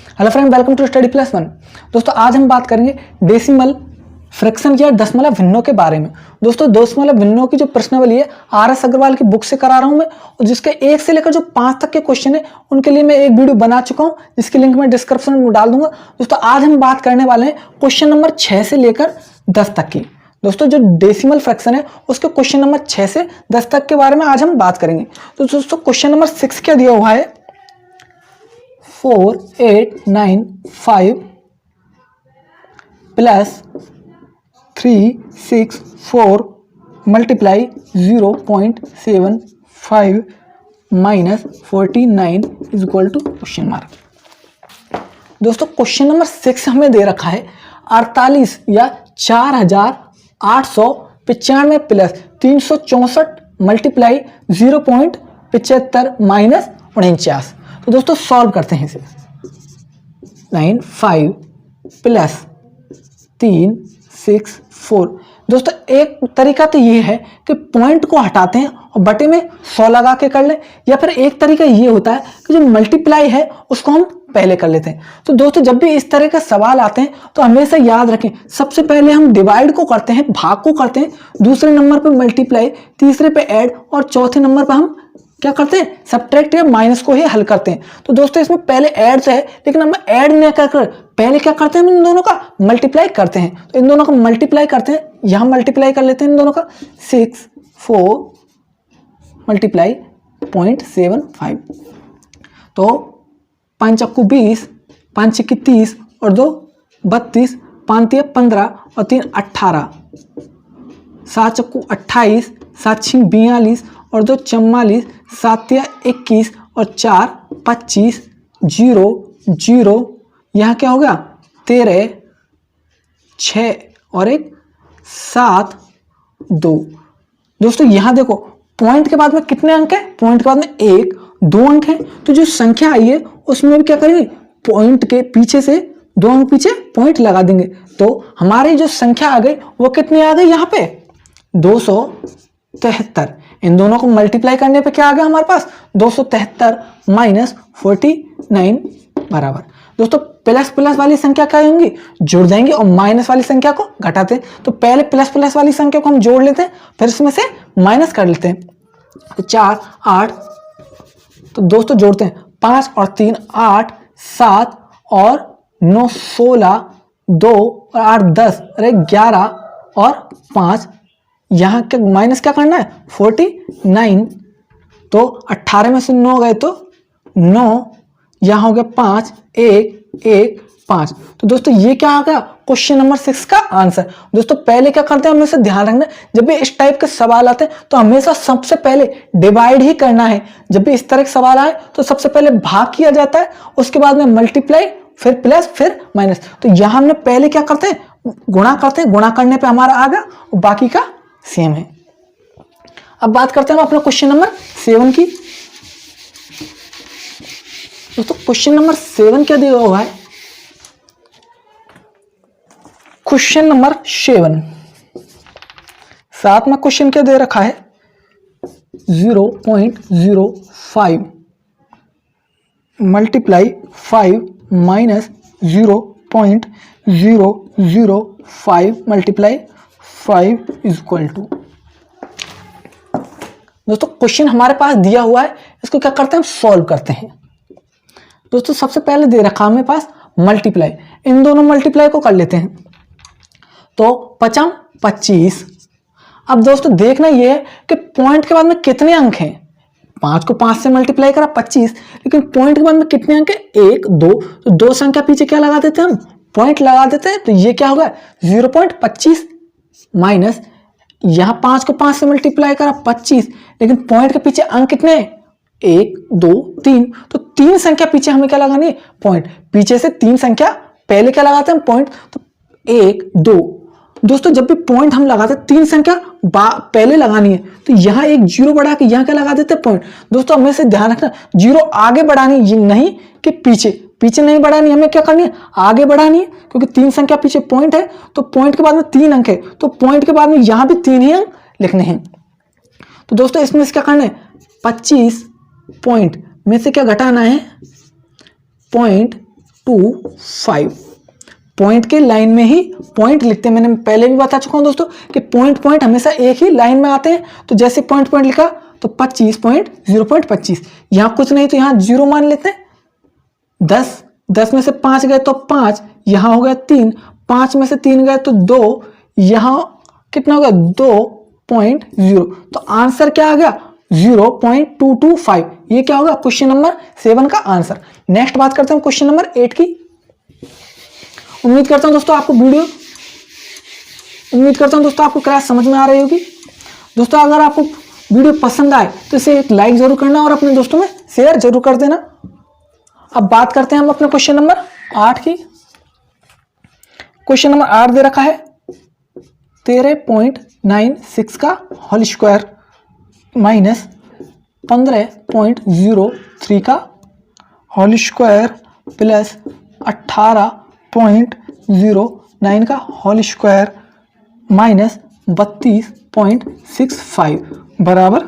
Hello friend, welcome to Study Plus One. दोस्तों आज हम बात करेंगे डेसिमल फ्रैक्शन या दशमलव भिन्नों के बारे में। दोस्तों दशमलव भिन्नों की जो प्रश्नावली है RS अग्रवाल की बुक से करा रहा हूं मैं, और जिसके 1 से लेकर जो 5 तक के क्वेश्चन है उनके लिए मैं एक वीडियो बना चुका हूं, जिसकी लिंक मैं डिस्क्रिप्शन में डाल दूंगा। दोस्तों आज हम बात करने वाले हैं क्वेश्चन नंबर 6 से लेकर 10 तक की। दोस्तों जो डेसिमल फ्रैक्शन है उसके क्वेश्चन नंबर 6 से 10 तक के बारे में आज हम बात करेंगे। तो दोस्तों क्वेश्चन नंबर 6 क्या दिया हुआ है, 4895 plus 364 multiply 0.75 minus 49 is equal to question mark. दोस्तों क्वेश्चन नंबर 6 हमें दे रखा है 48 या 4895 प्लस 364 मल्टीप्लाई 0.75 माइनस 49। तो दोस्तों सॉल्व करते हैं इसे। 95 प्लस 364। दोस्तों एक तरीका तो ये है कि पॉइंट को हटाते हैं और बटे में 100 लगा के कर लें, या फिर एक तरीका ये होता है कि जो मल्टीप्लाई है उसको हम पहले कर लेते हैं। तो दोस्तों जब भी इस तरह के सवाल आते हैं तो हमेशा याद रखें, सबसे पहले हम डिवाइड को करते हैं, भाग को करते हैं, दूसरे नंबर पे मल्टीप्लाई, तीसरे पे ऐड और चौथे नंबर पे हम क्या करते हैं, सब्ट्रैक्ट या माइनस को ही हल करते हैं। तो दोस्तों इसमें पहले ऐड तो है, लेकिन हम ऐड नहीं कर पहले क्या करते हैं, हम इन दोनों का मल्टीप्लाई करते हैं। तो इन दोनों का मल्टीप्लाई करते हैं, यहां मल्टीप्लाई कर लेते हैं इन दोनों का। 64 मल्टीप्लाई 0.75। तो 5 चक्कू 20, 5 छक्की 30 और 2 32, 5 तिया 15 और 3 18, 7 चक्कू 28, 7 छीं 42 और 2 44, 7 तिया 21 और 4 25, 0 0, यहाँ क्या हो गया 13, 6 और 1 7 2। दोस्तों यहाँ देखो पॉइंट के बाद में कितने अंक है, पॉइंट के बाद में 1 2 अंक है। तो जो संख्या आई है उसमें भी क्या करेंगे, पॉइंट के पीछे से 2 अंक पीछे पॉइंट लगा देंगे। तो हमारी जो संख्या आ गई वो कितनी आ गई, यहाँ पे 273। इन दोनों को मल्टीप्लाई करने पे क्या आ गया हमारे पास, 273 माइनस 49 बराबर। दोस्तों प्लस प्लस वाली संख्या क्या होंगी, जुड़ जाएंगी, और माइनस वाली संख्या को घटाते हैं। तो पहले प्लस प्लस वाली संख्या को हम जोड़ लेते हैं, फिर इसमें से माइनस कर लेते हैं। तो 4 8, तो दोस्तों जोड़ते हैं 5 और 3 8, 7 और 9 16, 2 और 8 10 और 1 11 और 5, यहाँ क्या माइनस क्या करना है 49। तो 18 में से 9 गए तो 9, यहाँ हो गया 5 1 1 5। तो दोस्तों ये क्या आ गया क्वेश्चन नंबर 6 का आंसर। दोस्तों पहले क्या करते हैं, हमेशा ध्यान रखना, जब भी इस टाइप के सवाल आते हैं तो हमेशा सबसे पहले डिवाइड ही करना है। जब भी इस तरह के सवाल आए तो सबसे पहले भाग किया जाता है, उसके बाद में मल्टीप्लाई, फिर प्लस, फिर माइनस। तो यहां हमने पहले क्या करते हैं, गुणा करते हैं, गुणा करने पर हमारा आ गया और बाकी का सेम है। अब बात करते हैं हम अपना क्वेश्चन नंबर 7 की। दोस्तों क्वेश्चन नंबर 7 क्या दिया हुआ है, क्वेश्चन नंबर 7 साथ में क्वेश्चन क्या दे रखा है 0.05 multiply 5 minus 0.005 multiply 5 is equal to. दोस्तों क्वेश्चन हमारे पास दिया हुआ है, इसको क्या करते हैं, हम सॉल्व करते हैं। दोस्तों सबसे पहले दे रखा हमें पास मल्टीप्लाई, इन दोनों मल्टीप्लाई को कर लेते हैं। तो 5 25। अब दोस्तों देखना यह है कि पॉइंट के बाद में कितने अंक हैं, 5 को 5 से मल्टीप्लाई करा 25, लेकिन पॉइंट के बाद में कितने अंक है 1 2, तो 2 संख्या पीछे क्या लगा देते हैं, हम पॉइंट लगा देते हैं। तो ये क्या होगा 0.25 माइनस, यहां 5 को 5 से मल्टीप्लाई करा 25, लेकिन पॉइंट के पीछे अंक कितने हैं 1 2 3, तो 3 संख्या पीछे हमें क्या लगानी है, पॉइंट। पीछे से 3 संख्या पहले क्या लगाते हैं, पॉइंट। तो 1 2। दोस्तों जब भी पॉइंट हम लगाते हैं 3 संख्या पहले लगानी है, तो यहाँ एक 0 बढ़ा के यहाँ क्या लगा देते हैं, पॉइंट। दोस्तों हमें से ध्यान रखना, 0 आगे बढ़ानी है, नहीं कि पीछे, पीछे नहीं बढ़ानी, हमें क्या करनी है आगे बढ़ानी है, क्योंकि 3 संख्या पीछे पॉइंट है, तो पॉइंट के बाद में 3 अंक है, तो पॉइंट के बाद में यहाँ भी 3 ही अंक लिखने हैं। तो दोस्तों इसमें से क्या करना है, 25 पॉइंट में से क्या घटाना है, पॉइंट 0.25। पॉइंट के लाइन में ही पॉइंट लिखते हैं, मैंने पहले भी बता चुका हूं दोस्तों कि पॉइंट पॉइंट हमेशा एक ही लाइन में आते हैं। तो जैसे पॉइंट पॉइंट लिखा तो 25.0.25, यहां कुछ नहीं तो यहां 0 मान लेते हैं। 10 में से 5 गए तो 5, यहां हो गया 3, 5 में से 3 गए तो 2, यहां कितना होगा 2.0। तो आंसर क्या आ गया 0.225। ये क्या होगा क्वेश्चन नंबर 7 का आंसर। नेक्स्ट बात करते हैं क्वेश्चन नंबर 8 की। उम्मीद करता हूं दोस्तों आपको क्लास समझ में आ रही होगी। दोस्तों अगर आपको वीडियो पसंद आए तो इसे एक लाइक जरूर करना और अपने दोस्तों में शेयर जरूर कर देना। अब बात करते हैं हम अपने क्वेश्चन नंबर 8 की। क्वेश्चन नंबर 8 दे रखा है 13.96 का होल स्क्वायर माइनस 15.03 का होल स्क्वायर प्लस 18.09 का होल स्क्वायर माइनस 32.65 बराबर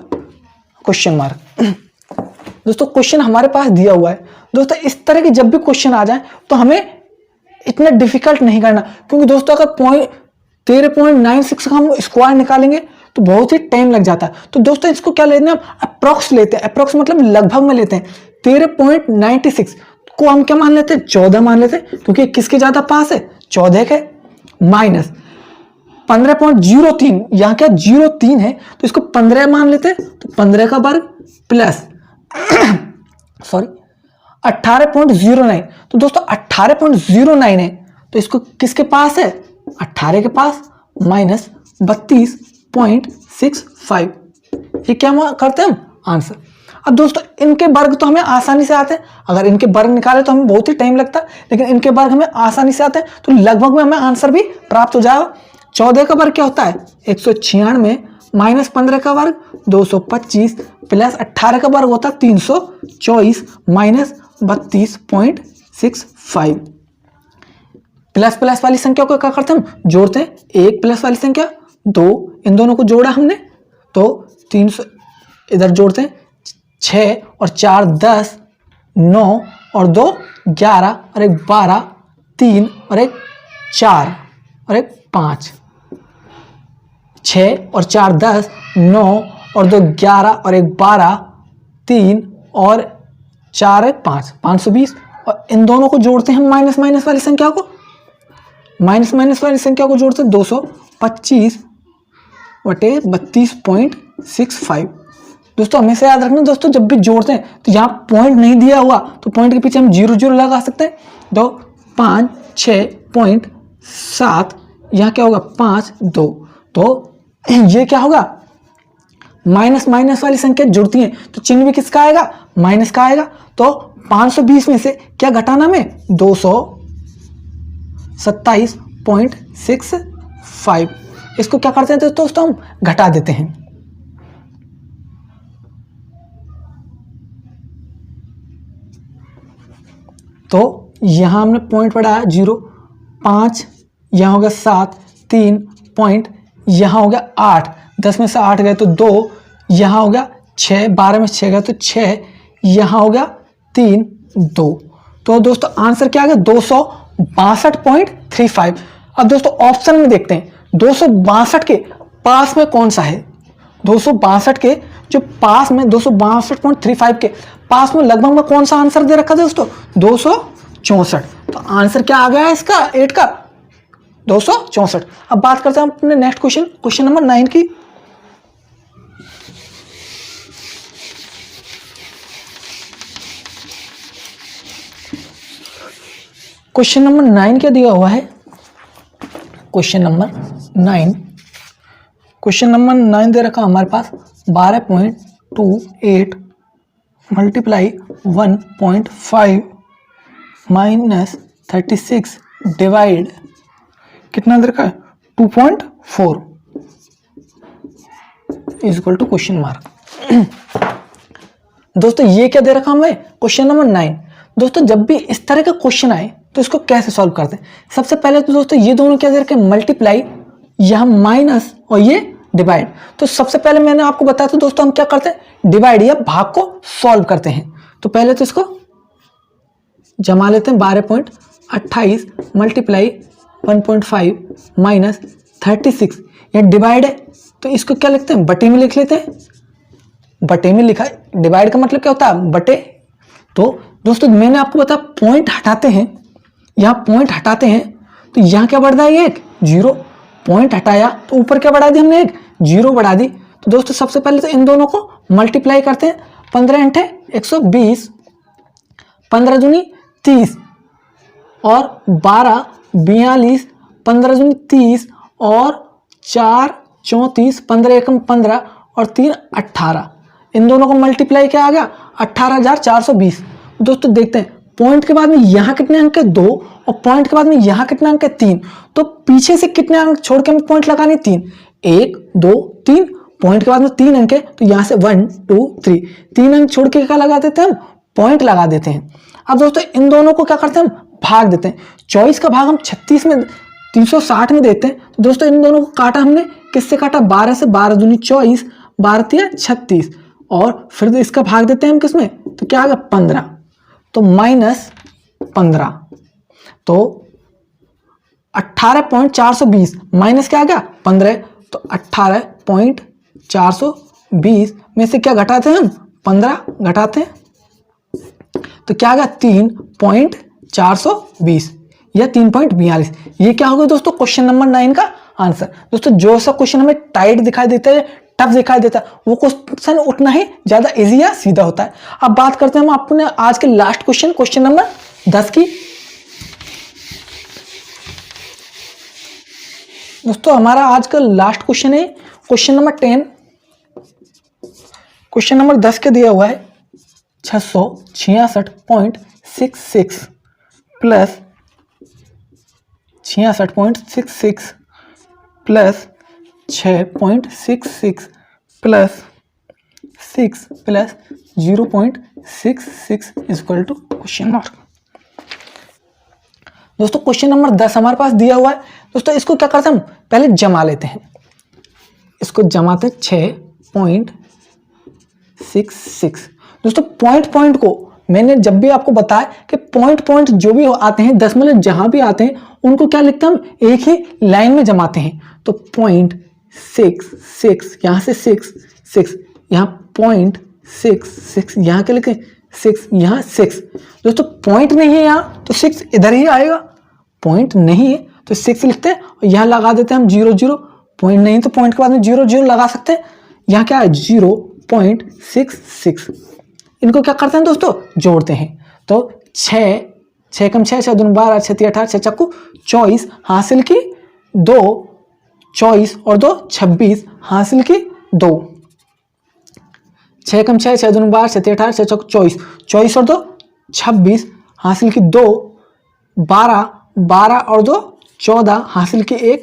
क्वेश्चन मार्क। दोस्तों क्वेश्चन हमारे पास दिया हुआ है। दोस्तों इस तरह के जब भी क्वेश्चन आ जाए तो हमें इतना डिफिकल्ट नहीं करना, क्योंकि दोस्तों अगर 13.96 का हम स्क्वायर निकालेंगे तो बहुत ही टाइम लग जाता है। तो दोस्तों इसको क्या लेते हैं, अप्रोक्स लेते हैं। अप्रोक्स मतलब लगभग में लेते हैं। 13.96 को हम क्या मान लेते हैं 14 मान लेते हैं, क्योंकि किसके ज्यादा पास है 14 के, माइनस 15.03, यहां क्या 03 है तो इसको 15 मान लेते हैं, तो 15 का वर्ग प्लस सॉरी 18.09। तो दोस्तों 18.09 है तो इसको किसके पास है 18 के पास, माइनस 32.65। ये क्या करते हैं हम आंसर। अब दोस्तों इनके वर्ग तो हमें आसानी से आते हैं, अगर इनके वर्ग निकाले तो हमें बहुत ही टाइम लगता है, लेकिन इनके वर्ग हमें आसानी से आते हैं तो लगभग में हमें आंसर भी प्राप्त हो जाएगा। 14 का वर्ग क्या होता है 196, माइनस 15 का वर्ग 225, प्लस 18 का वर्ग होता है 324, माइनस 32.65। प्लस प्लस वाली संख्या को क्या करते हैं हम जोड़ते हैं, एक प्लस वाली संख्या 2, इन दोनों को जोड़ा हमने तो 300, इधर जोड़ते हैं 6 और 4 10, 9 और 2 11 और 1 12, 3 और 1 4 और 1 5, 6 और 4 10, 9 और 2 11 और 1 12, 3 और 4 1 5, 520। और इन दोनों को जोड़ते हैं हम माइनस माइनस वाली संख्या को, माइनस माइनस वाली संख्या को जोड़ते हैं 225 बटे 32.65। दोस्तों हमेशा याद रखना दोस्तों, जब भी जोड़ते हैं तो यहाँ पॉइंट नहीं दिया हुआ तो पॉइंट के पीछे हम 0 लगा सकते हैं। तो 5 6.7, यहाँ क्या होगा 5 2, तो ये क्या होगा माइनस माइनस वाली संख्या जुड़ती हैं तो चिन्ह भी किसका आएगा माइनस का आएगा। तो 520 में से क्या घटाना में 227.65, इसको क्या करते हैं दोस्तों हम घटा देते हैं। तो यहां हमने पॉइंट पढ़ा 0, 5, यहां हो गया 7, 3 पॉइंट, यहां हो गया 8, 10 में से 8 गए तो 2, यहां हो गया 6, 12 में 6 गए तो 6, यहां हो गया 3 2। तो दोस्तों आंसर क्या आ गया 262.35। अब दोस्तों ऑप्शन में देखते हैं 262 के पास में कौन सा है। 262 के जो पास में 262.35 के पास में लगभग में कौन सा आंसर दे रखा है दोस्तों 264। तो आंसर क्या आ गया इसका 8 का 264। अब बात करते हैं अपने नेक्स्ट क्वेश्चन नंबर 9 की। क्वेश्चन नंबर 9 क्या दिया हुआ है, क्वेश्चन नंबर 9 दे रखा हमारे पास 12.28 मल्टीप्लाई 1.5 माइनस 36 डिवाइड कितना दे रखा है 2.4 is equal to question mark. दोस्तों ये क्या दे रखा हमें क्वेश्चन नंबर 9। दोस्तों जब भी इस तरह का क्वेश्चन आए तो इसको कैसे सॉल्व करते हैं। सबसे पहले तो दोस्तों ये दोनों क्या दे रखे मल्टीप्लाई, यहां माइनस और ये डिवाइड। तो सबसे पहले मैंने आपको बताया था दोस्तों हम क्या करते हैं डिवाइड या भाग को सॉल्व करते हैं। तो पहले तो इसको जमा लेते हैं 12.28 मल्टीप्लाई 1.5 माइनस 36, ये डिवाइड है तो इसको क्या लिखते हैं, बटे में लिख लेते हैं। बटे में लिखा है, डिवाइड का मतलब क्या होता है, बटे। तो दोस्तों मैंने आपको बताया पॉइंट हटाते हैं, यहाँ पॉइंट हटाते हैं तो यहाँ क्या बढ़ रहा है, एक 0, पॉइंट हटाया तो ऊपर क्या बढ़ा दी हमने, एक 0 बढ़ा दी। तो दोस्तों सबसे पहले तो इन दोनों को मल्टीप्लाई करते हैं, 15 × 120, 15 दूनी 30 और 12 42, 15 दूनी 30 और 4 34, 15 एकम 15 और 3 18, इन दोनों को मल्टीप्लाई क्या आ गया, 18,420। दोस्तों देखते हैं पॉइंट के बाद में यहाँ कितने अंक है, 2, और पॉइंट के बाद में यहाँ कितने अंक है, 3। तो पीछे से कितने अंक छोड़ के हमें पॉइंट लगाने, 3, 1 2 3, पॉइंट के बाद में 3 अंक है तो यहाँ से 1 2 3, 3 अंक छोड़ के क्या लगा देते हैं हम, पॉइंट लगा देते हैं। अब दोस्तों इन दोनों को क्या करते हैं, हम भाग देते हैं। 24 का भाग हम 36 में 360 में देते हैं। तो दोस्तों इन दोनों को काटा हमने, किससे काटा, 12 से, 12 दूनी 24, 12 तिया 36, और फिर इसका भाग देते हैं हम किसमें, तो क्या आ गया 15, तो -15, तो 18.420 माइनस क्या आ गया 15, तो 18.420 में से क्या घटाते हैं हम, 15 घटाते हैं तो क्या आ गया 3.420 या 3.42। ये क्या होगा दोस्तों, क्वेश्चन नंबर 9 का आंसर। दोस्तों जो सा क्वेश्चन हमें टाइट दिखाई देता है, टफ दिखाई देता है, वो क्वेश्चन उतना ही ज्यादा इजी या सीधा होता है। अब बात करते हैं हम अपने आज के लास्ट क्वेश्चन, क्वेश्चन नंबर 10 की। दोस्तों हमारा आज का लास्ट क्वेश्चन है क्वेश्चन नंबर 10। क्वेश्चन नंबर 10 के दिया हुआ है 666.66 plus 66.66 plus 6.66 plus 6 plus 0.66 equal to question mark. दोस्तों क्वेश्चन नंबर 10 हमारे पास दिया हुआ है। दोस्तों इसको क्या करते हैं, हम पहले जमा लेते हैं, इसको जमाते 6.66। दोस्तों पॉइंट को मैंने जब भी आपको बताया कि पॉइंट जो भी आते हैं, दशमलव जहां भी आते हैं उनको क्या लिखते हैं, हम एक ही लाइन में जमाते हैं। तो 0.66 यहाँ से 6 यहाँ 0.66 यहाँ के लिखे 6 यहाँ 6। दोस्तों पॉइंट नहीं है यहाँ तो 6 इधर ही आएगा, पॉइंट नहीं है तो 6 लिखते हैं और यहाँ लगा देते हैं हम 0 पॉइंट नहीं तो पॉइंट के बाद में 0 लगा सकते हैं। यहाँ क्या है 0.66। इनको क्या करते हैं दोस्तों, जोड़ते हैं। तो 6 कम 6 6 दूनी 12 6 3 18 6 चक्कू 24 हासिल की 2, 24 और 2 26 हासिल की 2। 6 कम 6 6 दूनी 12 6 3 18 6 चक्कू 24, 24 और 2 26 हासिल की 2, 12 और 2 14 हासिल की 1।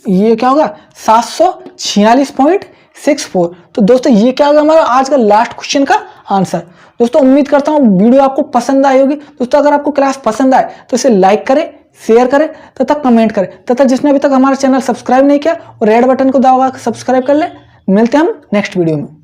ये क्या होगा 746.64। तो दोस्तों ये क्या होगा हमारा आज का लास्ट क्वेश्चन का आंसर। दोस्तों उम्मीद करता हूँ वीडियो आपको पसंद आई होगी। दोस्तों अगर आपको क्लास पसंद आए तो इसे लाइक करें, शेयर करें तथा कमेंट करें, तथा जिसने अभी तक हमारा चैनल सब्सक्राइब नहीं किया और रेड बटन को दबाकर सब्सक्राइब कर ले। मिलते हैं हम नेक्स्ट वीडियो में।